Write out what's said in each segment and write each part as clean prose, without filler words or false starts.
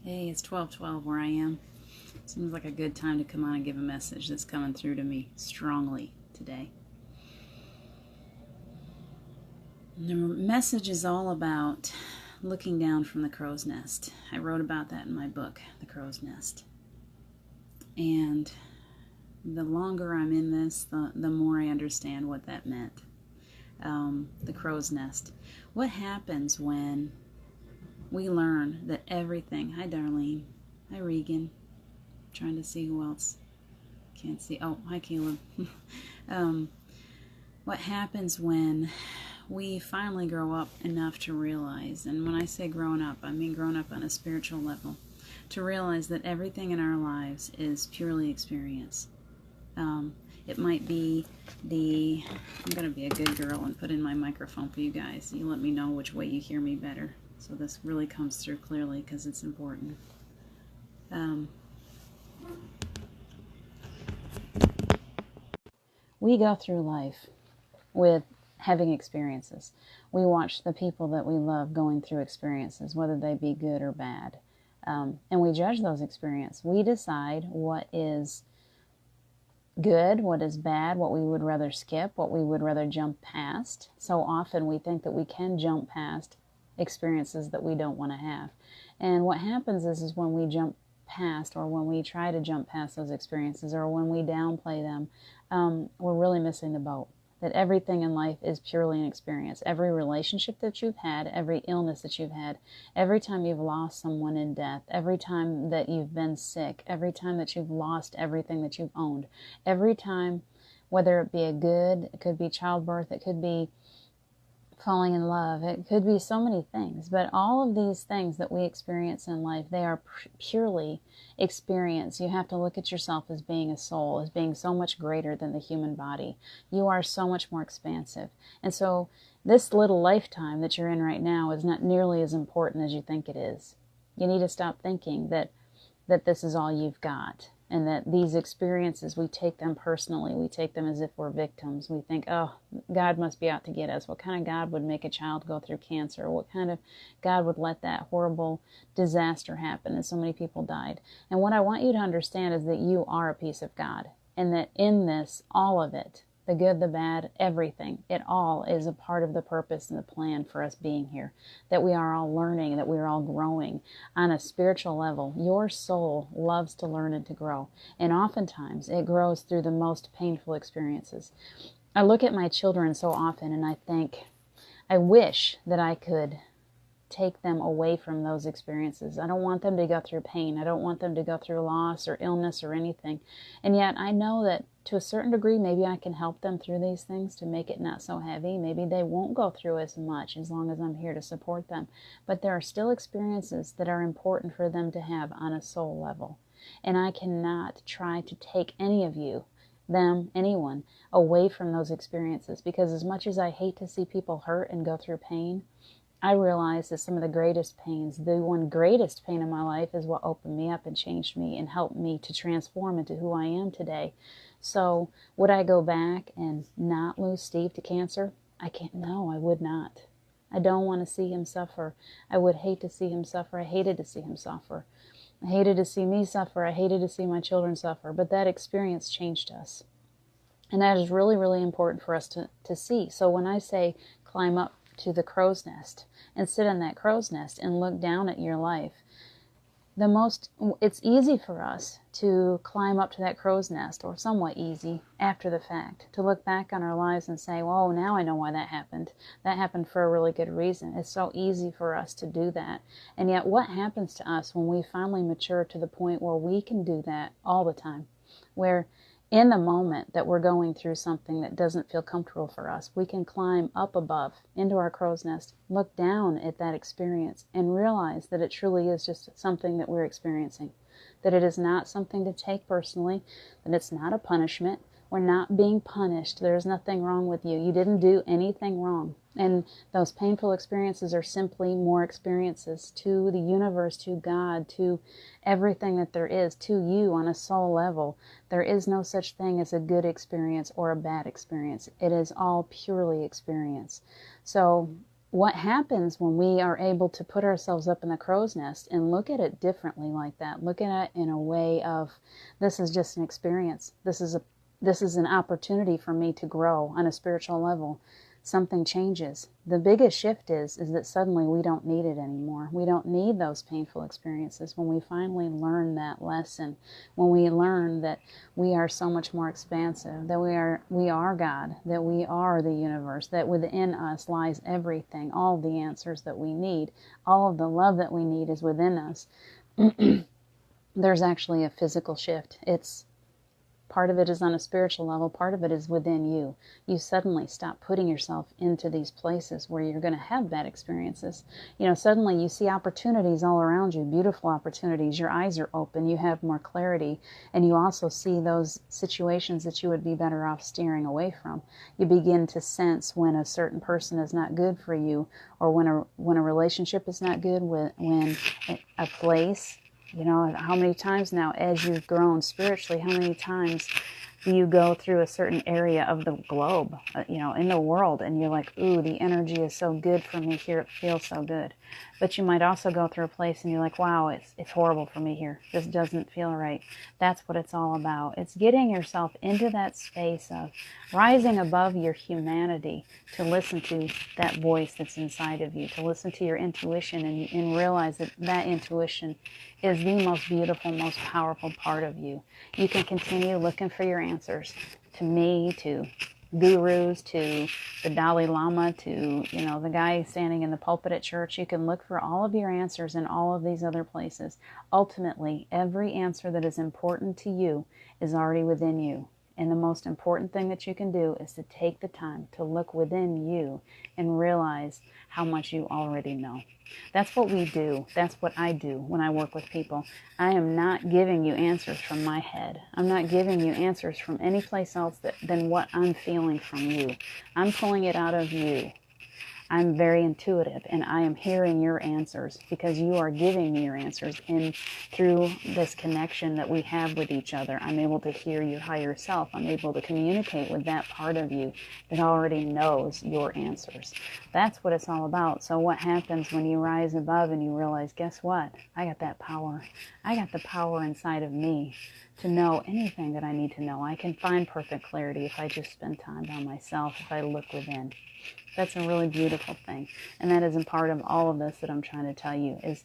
Hey, it's 12:12 where I am. Seems like a good time to come on and give a message that's coming through to me strongly today. The message is all about looking down from the crow's nest. I wrote about that in my book, The Crow's Nest. And the longer I'm in this, the more I understand what that meant. The crow's nest. What happens when we learn that everything... Hi, Darlene. Hi, Regan. Trying to see who else. Can't see. Oh, hi, Caleb. What happens when we finally grow up enough to realize, and when I say grown up, I mean grown up on a spiritual level, to realize that everything in our lives is purely experience. It might be I'm going to be a good girl and put in my microphone for you guys. You let me know which way you hear me better, so this really comes through clearly because it's important. We go through life with having experiences. We watch the people that we love going through experiences, whether they be good or bad. And we judge those experiences. We decide what is good, what is bad, what we would rather skip, what we would rather jump past. So often we think that we can jump past experiences that we don't want to have. And what happens is when we jump past, or when we try to jump past those experiences, or when we downplay them, we're really missing the boat. That everything in life is purely an experience. Every relationship that you've had, every illness that you've had, every time you've lost someone in death, every time that you've been sick, every time that you've lost everything that you've owned, every time, whether it be it could be childbirth, it could be falling in love, it could be so many things, but all of these things that we experience in life, they are purely experience. You have to look at yourself as being a soul, as being so much greater than the human body. You are so much more expansive. And so this little lifetime that you're in right now is not nearly as important as you think it is. You need to stop thinking that this is all you've got, and that these experiences, we take them personally. We take them as if we're victims. We think, oh, God must be out to get us. What kind of God would make a child go through cancer? What kind of God would let that horrible disaster happen and so many people died? And what I want you to understand is that you are a piece of God, and that in this, all of it, the good, the bad, everything, it all is a part of the purpose and the plan for us being here. That we are all learning, that we are all growing on a spiritual level. Your soul loves to learn and to grow. And oftentimes it grows through the most painful experiences. I look at my children so often and I think, I wish that I could take them away from those experiences. I don't want them to go through pain. I don't want them to go through loss or illness or anything. And yet I know that to a certain degree, maybe I can help them through these things to make it not so heavy. Maybe they won't go through as much as long as I'm here to support them. But there are still experiences that are important for them to have on a soul level. And I cannot try to take any of you, them, anyone, away from those experiences. Because as much as I hate to see people hurt and go through pain, I realize that some of the greatest pains, the one greatest pain in my life, is what opened me up and changed me and helped me to transform into who I am today. So would I go back and not lose Steve to cancer? I can't. No, I would not. I don't want to see him suffer. I would hate to see him suffer. I hated to see him suffer. I hated to see me suffer. I hated to see my children suffer. But that experience changed us. And that is really, really important for us to see. So when I say climb up to the crow's nest and sit in that crow's nest and look down at your life, it's easy for us to climb up to that crow's nest, or somewhat easy after the fact, to look back on our lives and say, well, now I know why that happened. That happened for a really good reason. It's so easy for us to do that. And yet what happens to us when we finally mature to the point where we can do that all the time? Where in the moment that we're going through something that doesn't feel comfortable for us, we can climb up above into our crow's nest, look down at that experience, and realize that it truly is just something that we're experiencing. That it is not something to take personally, that it's not a punishment. We're not being punished. There's nothing wrong with you. You didn't do anything wrong. And those painful experiences are simply more experiences to the universe, to God, to everything that there is, to you on a soul level. There is no such thing as a good experience or a bad experience. It is all purely experience. So what happens when we are able to put ourselves up in the crow's nest and look at it differently like that, look at it in a way of, this is just an experience. This is an opportunity for me to grow on a spiritual level. Something changes. The biggest shift is that suddenly we don't need it anymore. We don't need those painful experiences. When we finally learn that lesson, when we learn that we are so much more expansive, that we are God, that we are the universe, that within us lies everything, all the answers that we need, all of the love that we need is within us. There's actually a physical shift. Part of it is on a spiritual level, part of it is within you. You suddenly stop putting yourself into these places where you're going to have bad experiences. Suddenly you see opportunities all around you, beautiful opportunities. Your eyes are open, you have more clarity, and you also see those situations that you would be better off steering away from. You begin to sense when a certain person is not good for you, or when a relationship is not good, when a place. How many times now, as you've grown spiritually, how many times do you go through a certain area of the globe, in the world, and you're like, ooh, the energy is so good for me here, it feels so good. But you might also go through a place and you're like, wow, it's horrible for me here. This doesn't feel right. That's what it's all about. It's getting yourself into that space of rising above your humanity to listen to that voice that's inside of you, to listen to your intuition and realize that intuition is the most beautiful, most powerful part of you. You can continue looking for your answers, to me, to gurus, to the Dalai Lama, to the guy standing in the pulpit at church. You can look for all of your answers in all of these other places. Ultimately, every answer that is important to you is already within you. And the most important thing that you can do is to take the time to look within you and realize how much you already know. That's what we do. That's what I do when I work with people. I am not giving you answers from my head. I'm not giving you answers from any place else than what I'm feeling from you. I'm pulling it out of you. I'm very intuitive, and I am hearing your answers because you are giving me your answers. And through this connection that we have with each other, I'm able to hear your higher self. I'm able to communicate with that part of you that already knows your answers. That's what it's all about. So what happens when you rise above and you realize, guess what? I got that power. I got the power inside of me to know anything that I need to know. I can find perfect clarity if I just spend time by myself, if I look within. That's a really beautiful thing. And that isn't part of all of this that I'm trying to tell you. Is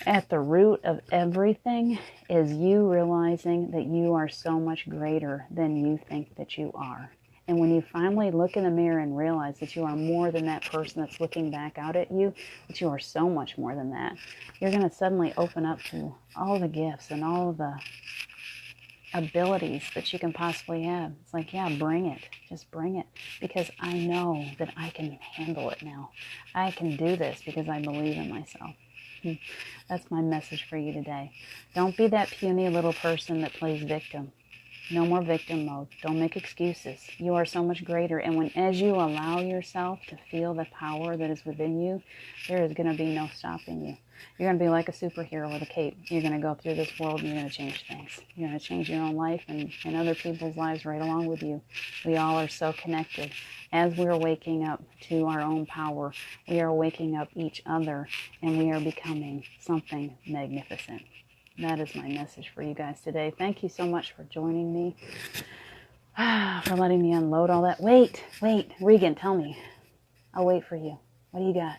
at the root of everything is you realizing that you are so much greater than you think that you are. And when you finally look in the mirror and realize that you are more than that person that's looking back out at you, that you are so much more than that, you're going to suddenly open up to all the gifts and all the abilities that you can possibly have. It's like, yeah, bring it. Just bring it. Because I know that I can handle it now. I can do this because I believe in myself. That's my message for you today. Don't be that puny little person that plays victim. No more victim mode. Don't make excuses. You are so much greater. And as you allow yourself to feel the power that is within you, there is going to be no stopping you. You're going to be like a superhero with a cape. You're going to go through this world and you're going to change things. You're going to change your own life and other people's lives right along with you. We all are so connected. As we're waking up to our own power, we are waking up each other and we are becoming something magnificent. That is my message for you guys today. Thank you so much for joining me, for letting me unload all that. Wait, Regan, tell me. I'll wait for you. What do you got?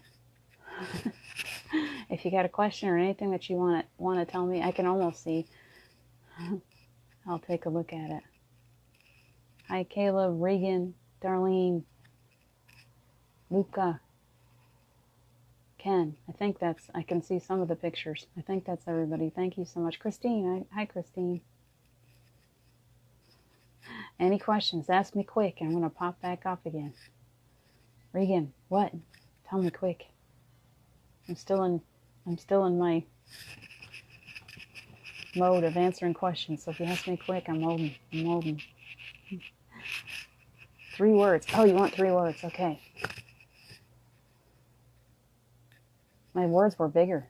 If you got a question or anything that you want to tell me, I can almost see. I'll take a look at it. Hi, Caleb, Regan, Darlene, Luca, Ken. I can see some of the pictures. I think that's everybody. Thank you so much. Christine. Hi, Christine. Any questions? Ask me quick. I'm going to pop back off again. Regan, what? Tell me quick. I'm still in my mode of answering questions. So if you ask me quick, I'm holding. 3 words. Oh, you want 3 words? Okay. My words were bigger.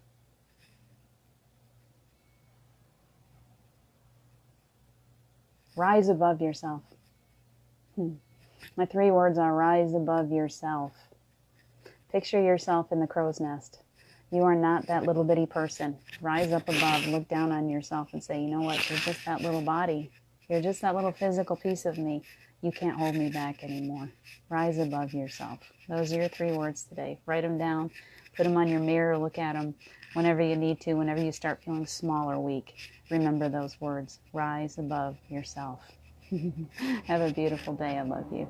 Rise above yourself. My 3 words are rise above yourself. Picture yourself in the crow's nest. You are not that little bitty person. Rise up above, look down on yourself and say, you know what, you're just that little body. You're just that little physical piece of me. You can't hold me back anymore. Rise above yourself. Those are your 3 words today. Write them down. Put them on your mirror. Look at them whenever you need to. Whenever you start feeling small or weak, remember those words. Rise above yourself. Have a beautiful day. I love you.